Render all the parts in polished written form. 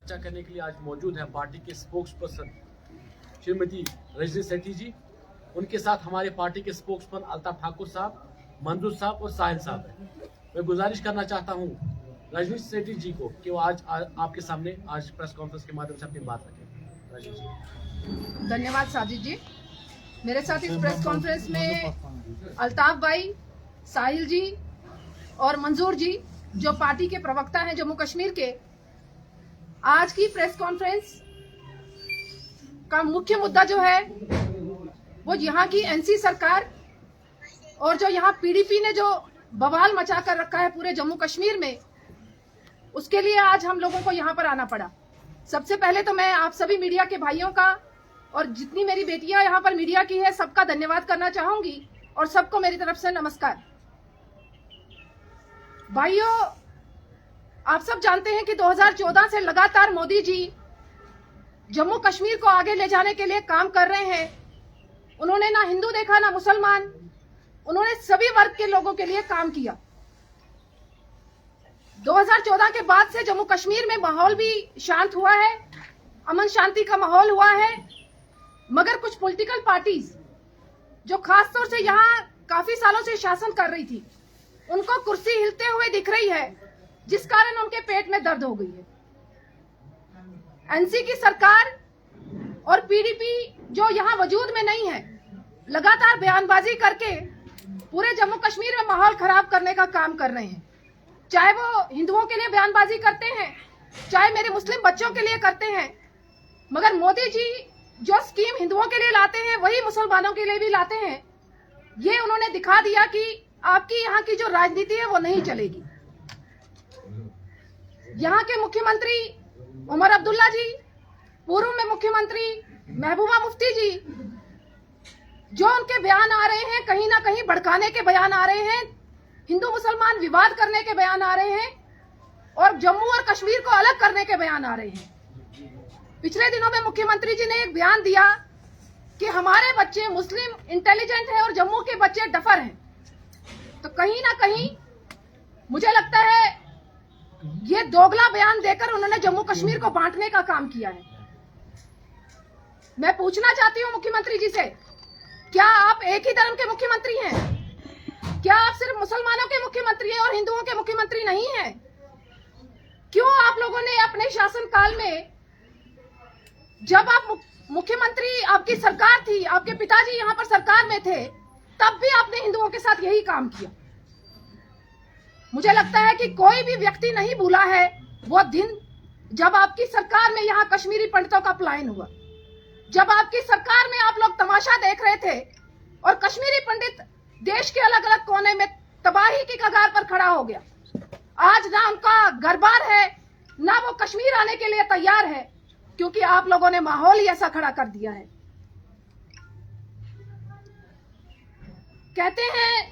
चर्चा करने के लिए आज मौजूद हैं पार्टी के स्पोक्स पर्सन श्रीमती रजनी सेठी जी। उनके साथ हमारे पार्टी के स्पोक्स पर्सन अल्ताफ ठाकुर साहब, मंजूर साहब और साहिल साहब हैं। मैं गुजारिश करना चाहता हूं रजनी सेठी जी को कि वो आज आपके सामने आज प्रेस कॉन्फ्रेंस के माध्यम से अपनी बात रखें। रजनी जी। धन्यवाद साजिद जी। मेरे साथ इस प्रेस कॉन्फ्रेंस में अल्ताफ भाई, साहिल जी और मंजूर जी जो पार्टी के प्रवक्ता हैं जम्मू कश्मीर के। आज की प्रेस कॉन्फ्रेंस का मुख्य मुद्दा जो है वो यहाँ की एनसी सरकार और जो यहाँ पीडीपी ने जो बवाल मचा कर रखा है पूरे जम्मू कश्मीर में, उसके लिए आज हम लोगों को यहाँ पर आना पड़ा। सबसे पहले तो मैं आप सभी मीडिया के भाइयों का और जितनी मेरी बेटियां यहाँ पर मीडिया की है सबका धन्यवाद करना चाहूंगी और सबको मेरी तरफ से नमस्कार। भाइयों, आप सब जानते हैं कि 2014 से लगातार मोदी जी जम्मू कश्मीर को आगे ले जाने के लिए काम कर रहे हैं। उन्होंने ना हिंदू देखा ना मुसलमान, उन्होंने सभी वर्ग के लोगों के लिए काम किया। 2014 के बाद से जम्मू कश्मीर में माहौल भी शांत हुआ है, अमन शांति का माहौल हुआ है, मगर कुछ पॉलिटिकल पार्टीज जो खास तौर से यहाँ काफी सालों से शासन कर रही थी, उनको कुर्सी हिलते हुए दिख रही है, जिस कारण उनके पेट में दर्द हो गई है। एनसी की सरकार और पीडीपी जो यहाँ वजूद में नहीं है, लगातार बयानबाजी करके पूरे जम्मू कश्मीर में माहौल खराब करने का काम कर रहे हैं। चाहे वो हिंदुओं के लिए बयानबाजी करते हैं, चाहे मेरे मुस्लिम बच्चों के लिए करते हैं, मगर मोदी जी जो स्कीम हिंदुओं के लिए लाते हैं वही मुसलमानों के लिए भी लाते हैं। ये उन्होंने दिखा दिया कि आपकी यहाँ की जो राजनीति है वो नहीं चलेगी। यहाँ के मुख्यमंत्री उमर अब्दुल्ला जी, पूर्व में मुख्यमंत्री महबूबा मुफ्ती जी, जो उनके बयान आ रहे हैं कहीं ना कहीं भड़काने के बयान आ रहे हैं, हिंदू मुसलमान विवाद करने के बयान आ रहे हैं और जम्मू और कश्मीर को अलग करने के बयान आ रहे हैं। पिछले दिनों में मुख्यमंत्री जी ने एक बयान दिया कि हमारे बच्चे मुस्लिम इंटेलिजेंट हैं और जम्मू के बच्चे डफर हैं। तो कहीं ना कहीं मुझे लगता है ये दोगला बयान देकर उन्होंने जम्मू कश्मीर को बांटने का काम किया है। मैं पूछना चाहती हूँ मुख्यमंत्री जी से, क्या आप एक ही धर्म के मुख्यमंत्री हैं? क्या आप सिर्फ मुसलमानों के मुख्यमंत्री हैं और हिंदुओं के मुख्यमंत्री नहीं हैं? क्यों आप लोगों ने अपने शासनकाल में, जब आप मुख्यमंत्री, आपकी सरकार थी, आपके पिताजी यहाँ पर सरकार में थे, तब भी आपने हिंदुओं के साथ यही काम किया? मुझे लगता है कि कोई भी व्यक्ति नहीं भूला है वो दिन जब आपकी सरकार में यहाँ कश्मीरी पंडितों का पलायन हुआ, जब आपकी सरकार में आप लोग तमाशा देख रहे थे और कश्मीरी पंडित देश के अलग अलग कोने में तबाही की कगार पर खड़ा हो गया। आज ना उनका घर बार है, ना वो कश्मीर आने के लिए तैयार है, क्योंकि आप लोगों ने माहौल ही ऐसा खड़ा कर दिया है। कहते हैं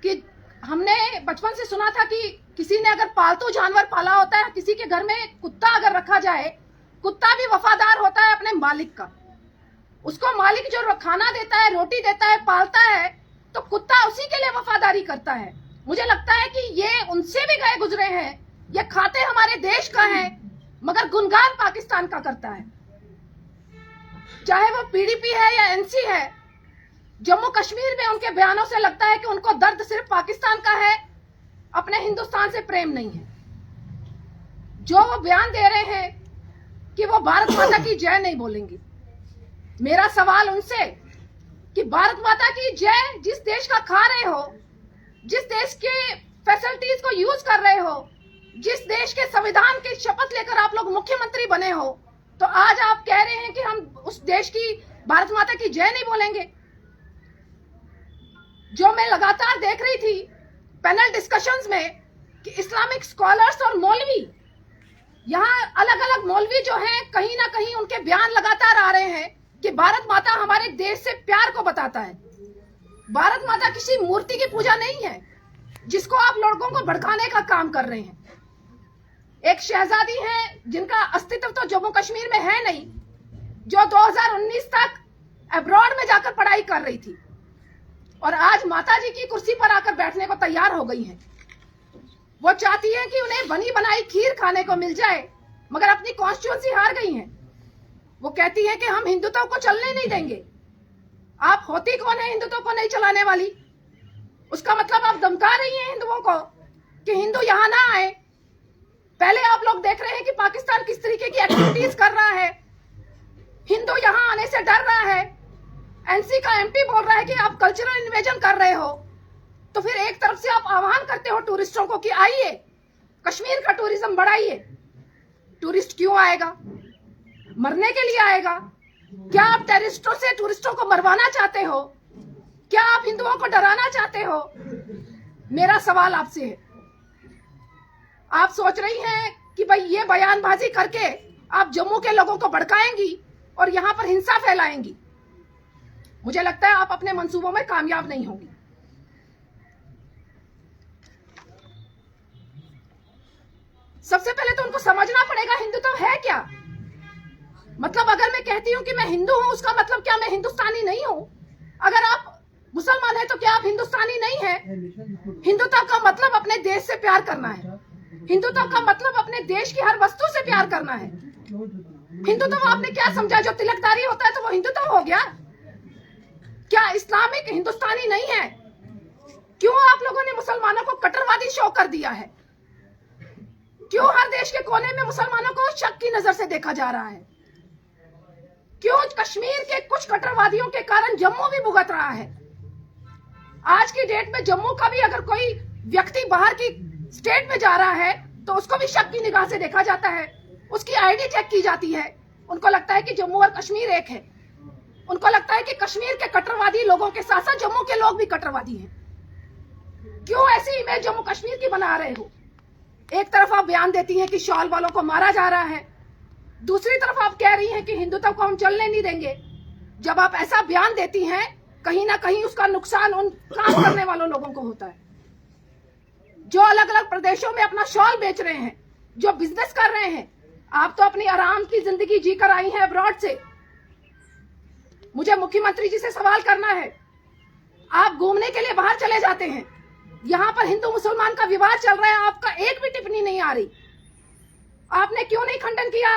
कि हमने बचपन से सुना था कि किसी ने अगर पालतू जानवर पाला होता है, किसी के घर में कुत्ता अगर रखा जाए, कुत्ता भी वफादार होता है अपने मालिक का। उसको मालिक जो खाना देता है, रोटी देता है, पालता है, तो कुत्ता उसी के लिए वफादारी करता है। मुझे लगता है कि ये उनसे भी गए गुजरे हैं, ये खाते हमारे देश का है मगर गुणगान पाकिस्तान का करता है। चाहे वो पीडीपी है या एनसी है, जम्मू कश्मीर में उनके बयानों से लगता है कि उनको दर्द सिर्फ पाकिस्तान का है, अपने हिंदुस्तान से प्रेम नहीं है। जो वो बयान दे रहे हैं कि वो भारत माता की जय नहीं बोलेंगे, मेरा सवाल उनसे कि भारत माता की जय जिस देश का खा रहे हो, जिस देश के फैसिलिटीज को यूज कर रहे हो, जिस देश के संविधान की शपथ लेकर आप लोग मुख्यमंत्री बने हो, तो आज आप कह रहे हैं कि हम उस देश की भारत माता की जय नहीं बोलेंगे। जो मैं लगातार देख रही थी पैनल डिस्कशंस में कि इस्लामिक स्कॉलर्स और मौलवी, यहाँ अलग अलग मौलवी जो हैं, कहीं ना कहीं उनके बयान लगातार आ रहे हैं कि भारत माता हमारे देश से प्यार को बताता है। भारत माता किसी मूर्ति की पूजा नहीं है जिसको आप लोगों को भड़काने का काम कर रहे हैं। एक शहजादी है जिनका अस्तित्व तो जम्मू कश्मीर में है नहीं, जो 2019 तक अब्रॉड में जाकर पढ़ाई कर रही थी और आज माताजी की कुर्सी पर आकर बैठने को तैयार हो गई हैं। वो चाहती हैं कि उन्हें बनी बनाई खीर खाने को मिल जाए मगर अपनी कॉन्स्टिट्यूंसी हार गई हैं। वो कहती है कि हम हिंदुत्व को चलने नहीं देंगे। आप होती कौन है हिंदुत्व को नहीं चलाने वाली? उसका मतलब आप धमका रही हैं हिंदुओं को कि हिंदू यहां ना आए। पहले आप लोग देख रहे हैं कि पाकिस्तान किस तरीके की एक्टिविटीज कर रहा है, हिंदू यहां आने से डर रहा है। एनसी का एमपी बोल रहा है कि आप कल्चरल इन्वेजन कर रहे हो, तो फिर एक तरफ से आप आह्वान करते हो टूरिस्टों को कि आइए कश्मीर का टूरिज्म बढ़ाइए। टूरिस्ट क्यों आएगा? मरने के लिए आएगा? क्या आप टेररिस्टों से टूरिस्टों को मरवाना चाहते हो? क्या आप हिंदुओं को डराना चाहते हो? मेरा सवाल आपसे है। आप सोच रही हैं कि भाई ये बयानबाजी करके आप जम्मू के लोगों को भड़काएंगी और यहां पर हिंसा फैलाएंगी। मुझे लगता है आप अपने मंसूबों में कामयाब नहीं होंगी। सबसे पहले तो उनको समझना पड़ेगा हिंदुत्व है क्या। मतलब अगर मैं कहती हूं कि मैं हिंदू हूं, उसका मतलब क्या मैं हिंदुस्तानी नहीं हूं? अगर आप मुसलमान है तो क्या आप हिंदुस्तानी नहीं है? हिंदुत्व का मतलब अपने देश से प्यार करना है। हिंदुत्व का मतलब अपने देश की हर वस्तु से प्यार करना है। हिंदुत्व आपने क्या समझा? जो तिलकदारी होता है तो वो हिंदुत्व हो गया? क्या इस्लामिक हिंदुस्तानी नहीं है? क्यों आप लोगों ने मुसलमानों को कट्टरवादी शो कर दिया है? क्यों हर देश के कोने में मुसलमानों को शक की नजर से देखा जा रहा है? क्यों कश्मीर के कुछ कट्टरवादियों के कारण जम्मू भी भुगत रहा है? आज की डेट में जम्मू का भी अगर कोई व्यक्ति बाहर की स्टेट में जा रहा है तो उसको भी शक की निगाह से देखा जाता है, उसकी आईडी चेक की जाती है। उनको लगता है कि जम्मू और कश्मीर एक है। उनको लगता है कि कश्मीर के कट्टरवादी लोगों के साथ साथ जम्मू के लोग भी कट्टरवादी हैं। क्यों ऐसी इमेज जम्मू कश्मीर की बना रहे हो? एक तरफ आप बयान देती हैं कि शॉल वालों को मारा जा रहा है, दूसरी तरफ आप कह रही हैं कि हिंदुत्व को हम चलने नहीं देंगे। जब आप ऐसा बयान देती हैं, कहीं ना कहीं उसका नुकसान उन काम करने वालों लोगों को होता है जो अलग अलग प्रदेशों में अपना शॉल बेच रहे हैं, जो बिजनेस कर रहे हैं। आप तो अपनी आराम की जिंदगी जीकर आई हैं अब्रॉड से। मुझे मुख्यमंत्री जी से सवाल करना है, आप घूमने के लिए बाहर चले जाते हैं, यहाँ पर हिंदू मुसलमान का विवाद चल रहा है, आपका एक भी टिप्पणी नहीं आ रही। आपने क्यों नहीं खंडन किया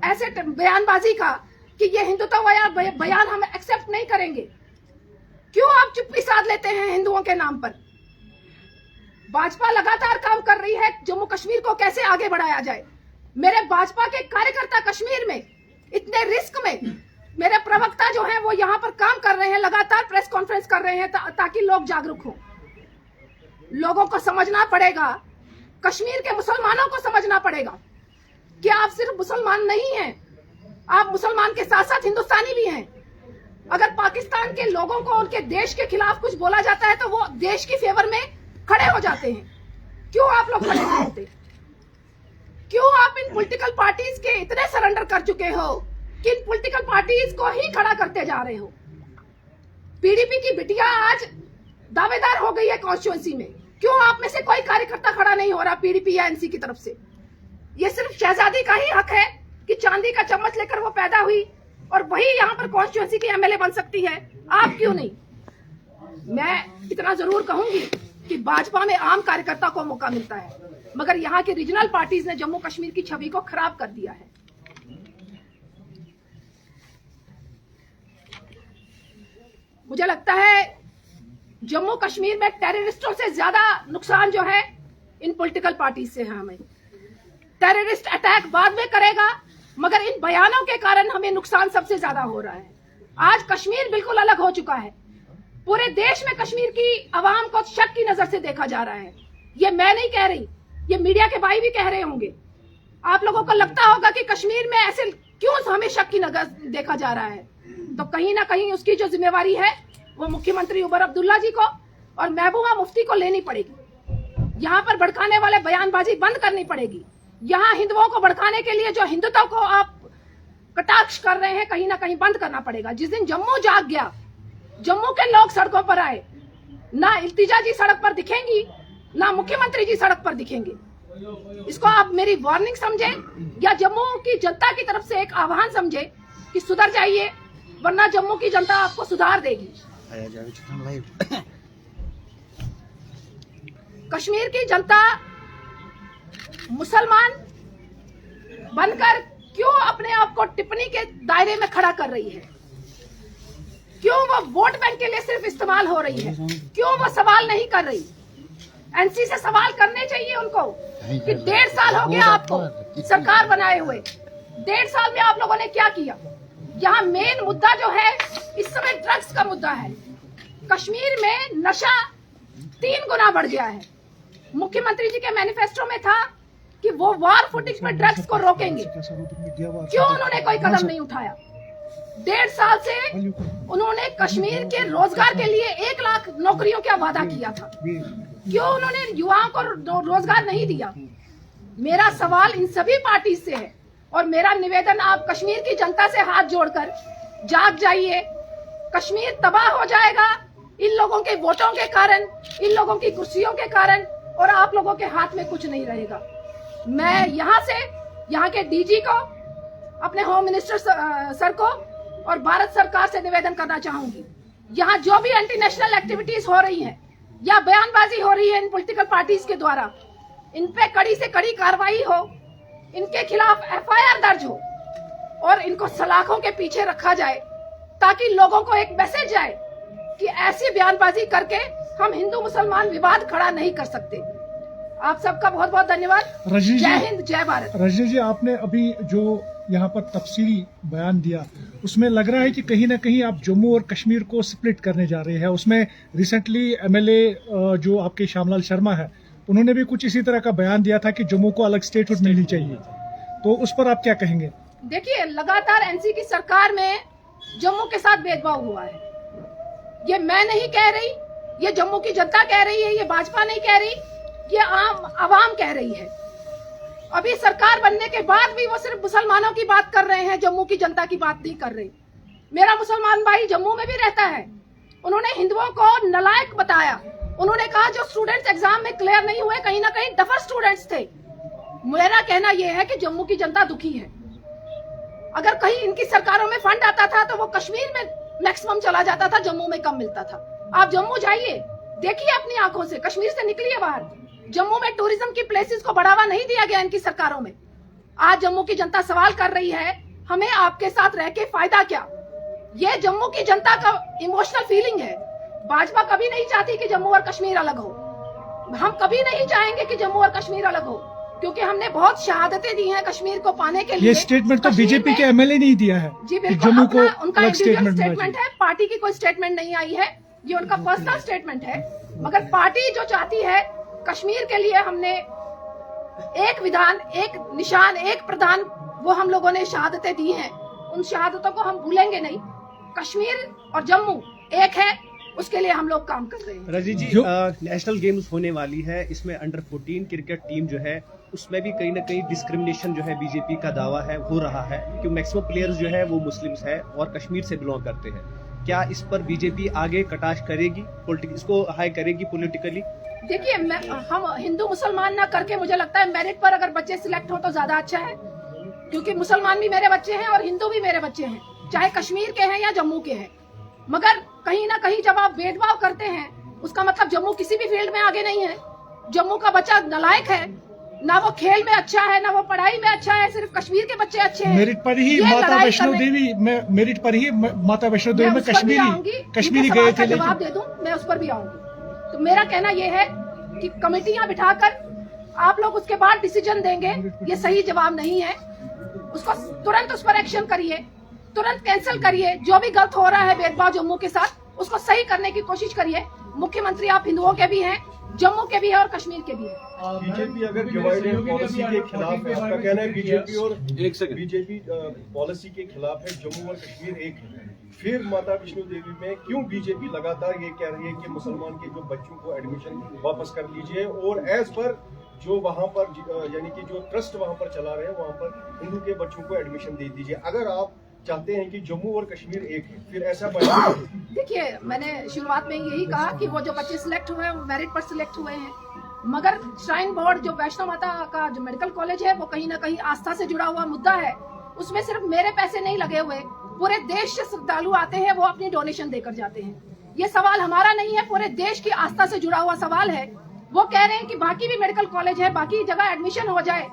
ऐसे बयानबाजी का कि ये हिंदुत्व बयान हम एक्सेप्ट नहीं करेंगे? क्यों आप चुप्पी साध लेते हैं हिंदुओं के नाम पर? भाजपा लगातार काम कर रही है जम्मू कश्मीर को कैसे आगे बढ़ाया जाए। मेरे भाजपा के कार्यकर्ता कश्मीर में इतने रिस्क में, मेरे प्रवक्ता जो हैं वो यहाँ पर काम कर रहे हैं, लगातार प्रेस कॉन्फ्रेंस कर रहे हैं ताकि लोग जागरूक हों। लोगों को समझना पड़ेगा, कश्मीर के मुसलमानों को समझना पड़ेगा कि आप सिर्फ मुसलमान नहीं हैं, आप मुसलमान के साथ साथ हिंदुस्तानी भी हैं। अगर पाकिस्तान के लोगों को उनके देश के खिलाफ कुछ बोला जाता है तो वो देश की फेवर में खड़े हो जाते हैं। क्यों आप लोग खड़े नहीं होते? क्यों आप इन पॉलिटिकल पार्टीज के इतने सरेंडर कर चुके हो कि इन पॉलिटिकल पार्टीज को ही खड़ा करते जा रहे हो? पीडीपी की बिटिया आज दावेदार हो गई है कॉन्स्टिट्यूएंसी में, क्यों आप में से कोई कार्यकर्ता खड़ा नहीं हो रहा पीडीपी या एनसी की तरफ से? ये सिर्फ शहजादी का ही हक है कि चांदी का चम्मच लेकर वो पैदा हुई और वही यहाँ पर कॉन्स्टिट्यूएंसी की एमएलए बन सकती है, आप क्यों नहीं? मैं इतना जरूर कहूंगी कि भाजपा में आम कार्यकर्ता को मौका मिलता है, मगर यहाँ की रीजनल पार्टीज ने जम्मू कश्मीर की छवि को खराब कर दिया है। मुझे लगता है जम्मू कश्मीर में टेररिस्टों से ज्यादा नुकसान जो है इन पॉलिटिकल पार्टीज से है। हमें टेररिस्ट अटैक बाद में करेगा, मगर इन बयानों के कारण हमें नुकसान सबसे ज्यादा हो रहा है। आज कश्मीर बिल्कुल अलग हो चुका है। पूरे देश में कश्मीर की आवाम को शक की नजर से देखा जा रहा है। ये मैं नहीं कह रही, ये मीडिया के भाई भी कह रहे होंगे। आप लोगों को लगता होगा कि कश्मीर में ऐसे क्यों हमें शक की नजर देखा जा रहा है, तो कहीं ना कहीं उसकी जो जिम्मेवारी है वो मुख्यमंत्री उमर अब्दुल्ला जी को और महबूबा मुफ्ती को लेनी पड़ेगी। यहाँ पर भड़काने वाले बयानबाजी बंद करनी पड़ेगी। यहाँ हिंदुओं को भड़काने के लिए जो हिंदुत्व को आप कटाक्ष कर रहे हैं, कहीं ना कहीं बंद करना पड़ेगा। जिस दिन जम्मू जाग गया, जम्मू के लोग सड़कों पर आए, ना इल्तिजा जी सड़क पर दिखेंगी, ना मुख्यमंत्री जी सड़क पर दिखेंगे। इसको आप मेरी वार्निंग समझे या जम्मू की जनता की तरफ से एक आह्वान समझे कि सुधर जाइए, वरना जम्मू की जनता आपको सुधार देगी। कश्मीर की जनता मुसलमान बनकर क्यों अपने आप को टिप्पणी के दायरे में खड़ा कर रही है? क्यों वो वोट बैंक के लिए सिर्फ इस्तेमाल हो रही है? क्यों वो सवाल नहीं कर रही? एनसी से सवाल करने चाहिए उनको कि 1.5 साल हो गया आपको सरकार बनाए हुए। 1.5 साल में आप लोगों ने क्या किया? यहाँ मेन मुद्दा जो है इस समय ड्रग्स का मुद्दा है। कश्मीर में नशा 3 गुना बढ़ गया है। मुख्यमंत्री जी के मैनिफेस्टो में था कि वो वार फुटिंग में ड्रग्स को रोकेंगे। क्यों उन्होंने कोई कदम नहीं उठाया? 1.5 साल से उन्होंने कश्मीर के रोजगार के लिए 1 लाख नौकरियों का वादा किया था। क्यों उन्होंने युवाओं को रोजगार नहीं दिया? मेरा सवाल इन सभी पार्टी से है और मेरा निवेदन आप कश्मीर की जनता से हाथ जोड़कर जाग जाइए। कश्मीर तबाह हो जाएगा इन लोगों के वोटों के कारण, इन लोगों की कुर्सियों के कारण, और आप लोगों के हाथ में कुछ नहीं रहेगा। मैं यहाँ के डीजी को, अपने होम मिनिस्टर सर को और भारत सरकार से निवेदन करना चाहूंगी, यहाँ जो भी एंटी नेशनल एक्टिविटीज हो रही हैं या बयानबाजी हो रही है इन पॉलिटिकल पार्टीज के द्वारा, इन पे कड़ी से कड़ी कार्रवाई हो, इनके खिलाफ FIR दर्ज हो और इनको सलाखों के पीछे रखा जाए, ताकि लोगों को एक मैसेज जाए कि ऐसी बयानबाजी करके हम हिंदू मुसलमान विवाद खड़ा नहीं कर सकते। आप सबका बहुत बहुत धन्यवाद। जय हिंद, जय भारत। रजनी जी, आपने अभी जो यहाँ पर तफसीली बयान दिया, उसमें लग रहा है कि कहीं ना कहीं आप जम्मू और कश्मीर को स्प्लिट करने जा रहे हैं। उसमें रिसेंटली MLA जो आपके श्यामलाल शर्मा है, उन्होंने भी कुछ इसी तरह का बयान दिया था कि जम्मू को अलग स्टेटहुड मिलनी चाहिए। तो उस पर आप क्या कहेंगे? देखिए, लगातार NC की सरकार में जम्मू के साथ भेदभाव हुआ है। ये मैं नहीं कह रही, ये जम्मू की जनता कह रही है, ये भाजपा नहीं कह रही, ये आम आवाम कह रही है। अभी सरकार बनने के बाद भी वो सिर्फ मुसलमानों की बात कर रहे हैं, जम्मू की जनता की बात नहीं कर रहे। मेरा मुसलमान भाई जम्मू में भी रहता है, उन्होंने हिंदुओं को नालायक बताया। उन्होंने कहा जो स्टूडेंट्स एग्जाम में क्लियर नहीं हुए, कहीं ना कहीं डफर स्टूडेंट्स थे। मेरा कहना यह है कि जम्मू की जनता दुखी है। अगर कहीं इनकी सरकारों में फंड आता था तो वो कश्मीर में मैक्सिमम चला जाता था, जम्मू में कम मिलता था। आप जम्मू जाइए, देखिए अपनी आंखों से, कश्मीर से निकलिए बाहर। जम्मू में टूरिज्म की प्लेसेस को बढ़ावा नहीं दिया गया इनकी सरकारों में। आज जम्मू की जनता सवाल कर रही है, हमें आपके साथ रह के फायदा क्या? ये जम्मू की जनता का इमोशनल फीलिंग है। भाजपा कभी नहीं चाहती कि जम्मू और कश्मीर अलग हो। हम कभी नहीं चाहेंगे कि जम्मू और कश्मीर अलग हो, क्योंकि हमने बहुत शहादतें दी हैं कश्मीर को पाने के लिए। ये स्टेटमेंट तो बीजेपी के MLA नहीं दिया है। जी बिल्कुल, जम्मू को उनका अलग स्टेटमेंट है, पार्टी की कोई स्टेटमेंट नहीं आई है, ये उनका पर्सनल स्टेटमेंट है। मगर पार्टी जो चाहती है, कश्मीर के लिए हमने एक विधान, एक निशान, एक प्रधान, वो हम लोगों ने शहादतें दी हैं। उन शहादतों को हम भूलेंगे नहीं। कश्मीर और जम्मू एक है, उसके लिए हम लोग काम कर रहे हैं। रजी जी, नेशनल गेम्स होने वाली है, इसमें अंडर 14 क्रिकेट टीम जो है उसमें भी कहीं ना कहीं डिस्क्रिमिनेशन जो है बीजेपी का दावा है हो रहा है, क्योंकि मैक्सिमम प्लेयर्स जो है वो मुस्लिम्स है और कश्मीर से बिलोंग करते हैं। क्या इस पर बीजेपी आगे कटाक्ष करेगी, इसको हाई करेगी पॉलिटिकली? देखिए, हम हिंदू मुसलमान ना करके, मुझे लगता है मेरिट पर अगर बच्चे सिलेक्ट हो तो ज्यादा अच्छा है, क्योंकि मुसलमान भी मेरे बच्चे हैं और हिंदू भी मेरे बच्चे हैं, चाहे कश्मीर के हैं या जम्मू के हैं। मगर कहीं ना कहीं जब आप भेदभाव करते हैं, उसका मतलब जम्मू किसी भी फील्ड में आगे नहीं है। जम्मू का बच्चा नालायक है, ना वो खेल में अच्छा है, ना वो पढ़ाई में अच्छा है, सिर्फ कश्मीर के बच्चे अच्छे हैं। मेरिट पर ही माता वैष्णो देवी में, मेरिट पर ही माता वैष्णो देवी में कश्मीरी गए थे। जवाब दे दूं, मैं उस पर भी आऊंगी। तो मेरा कहना यह है कि कमेटियां बिठाकर आप लोग उसके बाद डिसीजन देंगे, ये सही जवाब नहीं है। उसको तुरंत उस पर एक्शन करिए, तुरंत कैंसिल करिए। जो भी गलत हो रहा है भेदभाव जम्मू के साथ, उसको सही करने की कोशिश करिए। मुख्यमंत्री आप हिंदुओं के भी हैं, जम्मू के भी है और कश्मीर के भी है। बीजेपी अगर डिवाइड एंड पॉलिसी के खिलाफ है, आपका कहना है बीजेपी और बीजेपी पॉलिसी के खिलाफ है, जम्मू और कश्मीर एक है, फिर माता वैष्णो देवी में क्यों बीजेपी लगातार ये कह रही है कि मुसलमान के जो बच्चों को एडमिशन वापस कर लीजिए, और एज पर जो वहां पर यानी कि जो ट्रस्ट वहां पर चला रहे हैं, वहां पर हिंदू के बच्चों को एडमिशन दे दीजिए। अगर आप चाहते हैं कि जम्मू और कश्मीर एक है, फिर ऐसा देखिए, मैंने शुरुआत में यही कहा कि वो जो बच्चे सिलेक्ट हुए हैं वो मेरिट पर सिलेक्ट हुए हैं। मगर श्राइन बोर्ड, जो वैष्णो माता का जो मेडिकल कॉलेज है, वो कहीं ना कहीं आस्था से जुड़ा हुआ मुद्दा है। उसमें सिर्फ मेरे पैसे नहीं लगे हुए, पूरे देश से श्रद्धालु आते हैं, वो अपनी डोनेशन देकर जाते हैं। ये सवाल हमारा नहीं है, पूरे देश की आस्था से जुड़ा हुआ सवाल है। वो कह रहे हैं कि बाकी भी मेडिकल कॉलेज है, बाकी जगह एडमिशन हो जाए,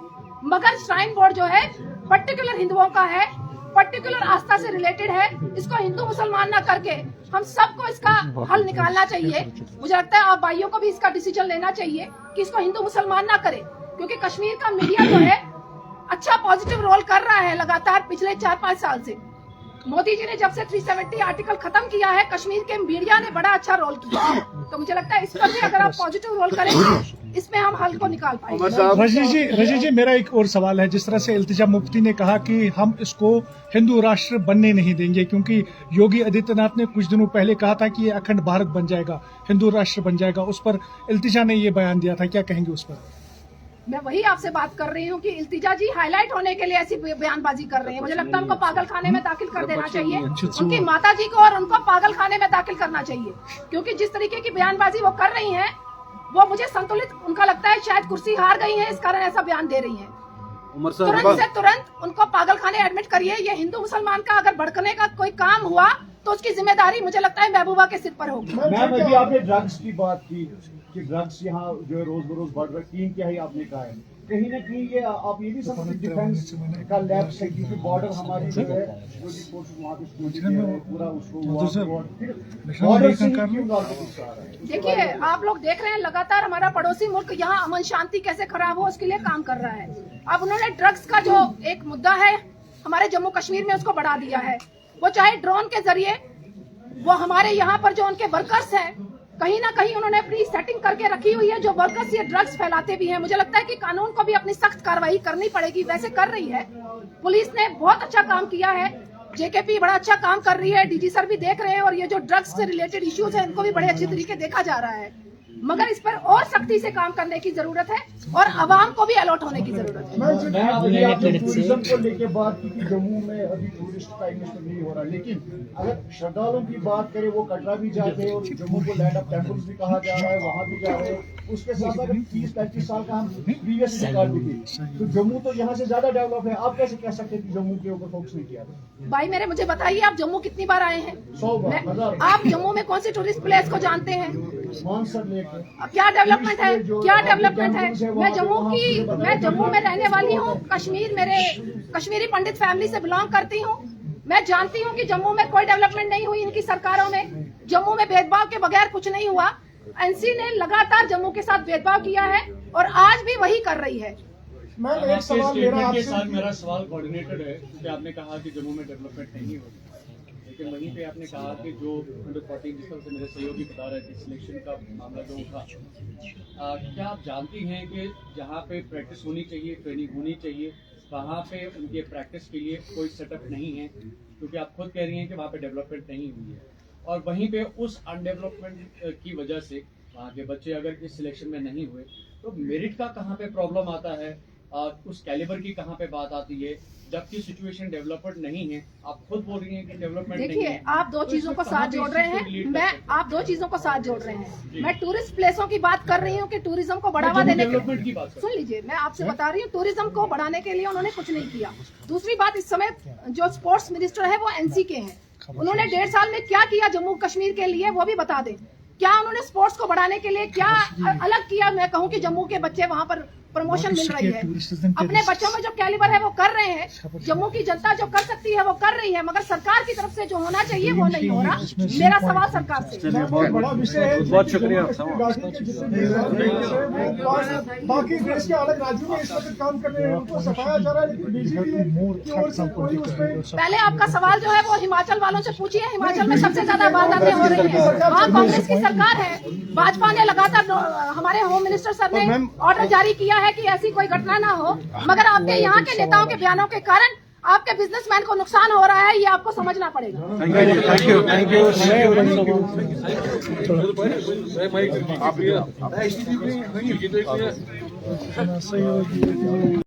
मगर श्राइन बोर्ड जो है पर्टिकुलर हिंदुओं का है, पर्टिकुलर आस्था से रिलेटेड है। इसको हिंदू मुसलमान ना करके हम सबको इसका हल निकालना चाहिए। मुझे लगता है आप भाइयों को भी इसका डिसीजन लेना चाहिए कि इसको हिंदू मुसलमान ना करे, क्योंकि कश्मीर का मीडिया जो है अच्छा पॉजिटिव रोल कर रहा है लगातार पिछले 4-5 साल से। मोदी जी ने जब से 370 आर्टिकल खत्म किया है, कश्मीर के मीडिया ने बड़ा अच्छा रोल किया है। तो मुझे लगता है इस पर भी अगर आप पॉजिटिव रोल करेंगे, इसमें हम हल को निकाल पाएंगे। रजनी जी मेरा एक और सवाल है। जिस तरह से इल्तिजा मुफ्ती ने कहा कि हम इसको हिंदू राष्ट्र बनने नहीं देंगे, क्योंकि योगी आदित्यनाथ ने कुछ दिनों पहले कहा था कि ये अखंड भारत बन जाएगा, हिंदू राष्ट्र बन जाएगा, उस पर इल्तिजा ने ये बयान दिया था, क्या कहेंगे उस पर? मैं वही आपसे बात कर रही हूँ कि इल्तिजा जी हाईलाइट होने के लिए ऐसी बयानबाजी कर रहे हैं। मुझे लगता है उनको पागल खाने में दाखिल कर देना चाहिए, उनकी माता जी को और उनको पागल खाने में दाखिल करना चाहिए, क्योंकि जिस तरीके की बयानबाजी वो कर रही हैं वो मुझे संतुलित उनका लगता है। शायद कुर्सी हार गई है, इस कारण ऐसा बयान दे रही हैं। तुरंत से तुरंत उनको पागल खाने एडमिट करिए। ये हिंदू मुसलमान का अगर भड़कने का कोई काम हुआ तो उसकी जिम्मेदारी मुझे लगता है महबूबा के सिर पर होगी। मैम अभी आपने ड्रग्स की बात की कि ड्रग्स यहाँ जो है रोज बरोज बढ़ रहा है, टीम क्या ही आपने कहा है, कहीं ना कहीं ये आप ये भी समझते डिफेंस का लैप्स है, क्योंकि बॉर्डर हमारी जो है वहाँ पे पूरा उसको देखिए आप लोग देख रहे हैं लगातार हमारा पड़ोसी मुल्क यहाँ अमन शांति कैसे खराब हो उसके लिए काम कर रहा है। अब उन्होंने ड्रग्स का जो एक मुद्दा है हमारे जम्मू कश्मीर में उसको बढ़ा दिया है। वो चाहे ड्रोन के जरिए वो हमारे यहाँ पर जो उनके वर्कर्स हैं कहीं ना कहीं उन्होंने अपनी सेटिंग करके रखी हुई है, जो वर्कर्स ये ड्रग्स फैलाते भी हैं। मुझे लगता है कि कानून को भी अपनी सख्त कार्रवाई करनी पड़ेगी, वैसे कर रही है पुलिस ने बहुत अच्छा काम किया है, जेकेपी बड़ा अच्छा काम कर रही है, डीजी सर भी देख रहे हैं, और ये जो ड्रग्स से रिलेटेड इश्यूज है इनको भी बड़े अच्छे तरीके देखा जा रहा है। मगर इस पर और सख्ती से काम करने की जरूरत है और अवाम को भी अलर्ट होने की जरूरत है। टूरिज्म को लेके बात की कि जम्मू में अभी टूरिस्ट का इन्वेस्टमेंट नहीं हो रहा, लेकिन अगर श्रद्धालुओं की बात करें वो कटरा भी जाते हैं और जम्मू को लैंड ऑफ टेम्पल्स भी कहा जा रहा है, वहाँ भी जा रहे हैं। उसके साथ अगर 30-35 साल का हम प्रीवियस रिकॉर्ड भी थी, तो जम्मू तो यहाँ से ज्यादा डेवलप है। आप कैसे कह सकते हैं कि जम्मू के ऊपर फोकस नहीं किया? भाई मेरे मुझे बताइए आप जम्मू कितनी बार आए हैं? 100 बार। आप जम्मू में कौन सी टूरिस्ट प्लेस को जानते हैं? मानसर लेक। क्या डेवलपमेंट है, क्या डेवलपमेंट है? मैं जम्मू में रहने वाली हूँ, कश्मीरी पंडित फैमिली से बिलोंग करती हूँ। मैं जानती हूँ कि जम्मू में कोई डेवलपमेंट नहीं हुई इनकी सरकारों में। जम्मू में भेदभाव के बगैर कुछ नहीं हुआ। एनसी ने लगातार जम्मू के साथ भेदभाव किया है और आज भी वही कर रही है। मैम एक सवाल मेरा सवाल कोऑर्डिनेटेड है, क्योंकि आपने कहा कि जम्मू में डेवलपमेंट नहीं होती, लेकिन वहीं पे आपने कहा कि जो अंडर 14 जिस तरह से मेरे सहयोगी बता रहे थे सिलेक्शन का मामला जो उठा, क्या आप जानती हैं कि जहाँ पे प्रैक्टिस होनी चाहिए, ट्रेनिंग होनी चाहिए, वहाँ पे उनके प्रैक्टिस के लिए कोई सेटअप नहीं है, क्योंकि आप खुद कह रही हैं कि वहाँ पे डेवलपमेंट नहीं हुई है, और वहीं पे उस अनडेवलपमेंट की वजह से वहाँ के बच्चे अगर इस सिलेक्शन में नहीं हुए तो मेरिट का कहाँ पे प्रॉब्लम आता है, उस कैलिबर की कहाँ पे बात आती है, जबकि सिचुएशन डेवलपमेंट नहीं है। आप खुद बोल रही हैं कि डेवलपमेंट नहीं है। देखिए आप दो चीजों को साथ जोड़ रहे हैं, आप दो चीजों को साथ जोड़ रहे हैं। मैं टूरिस्ट प्लेसों की बात कर रही हूँ कि टूरिज्म को बढ़ावा देने डेवलपमेंट की बात सुन लीजिए, मैं आपसे बता रही हूँ टूरिज्म को बढ़ाने के लिए उन्होंने कुछ नहीं किया। दूसरी बात, इस समय जो स्पोर्ट्स मिनिस्टर है वो एनसी के हैं, उन्होंने 1.5 साल में क्या किया जम्मू कश्मीर के लिए वो भी बता दें। क्या उन्होंने स्पोर्ट्स को बढ़ाने के लिए क्या अलग किया? मैं कहूँ कि जम्मू के बच्चे वहाँ पर प्रमोशन मिल रही है, अपने बच्चों में जो कैलिबर है वो कर रहे हैं। जम्मू की जनता जो कर सकती है वो कर रही है, मगर सरकार की तरफ से जो होना चाहिए वो नहीं हो रहा। मेरा सवाल सरकार से। बहुत बड़ा विषय है, बहुत शुक्रिया। बाकी देश के अलग राज्यों में इस वक्त काम कर रहे हैं, उनको सताया जा रहा है, लेकिन बीजेपी की ओर से कोई उस पर। पहले आपका सवाल जो है वो हिमाचल वालों से पूछिए, हिमाचल में सबसे ज्यादा वारदातें हो रही है। वहाँ कांग्रेस की सरकार है, भाजपा ने लगातार हमारे होम मिनिस्टर सर ने ऑर्डर जारी किया है कि ऐसी कोई घटना ना हो, मगर आपके यहाँ के नेताओं के बयानों के कारण आपके बिजनेसमैन को नुकसान हो रहा है, ये आपको समझना पड़ेगा। Thank you.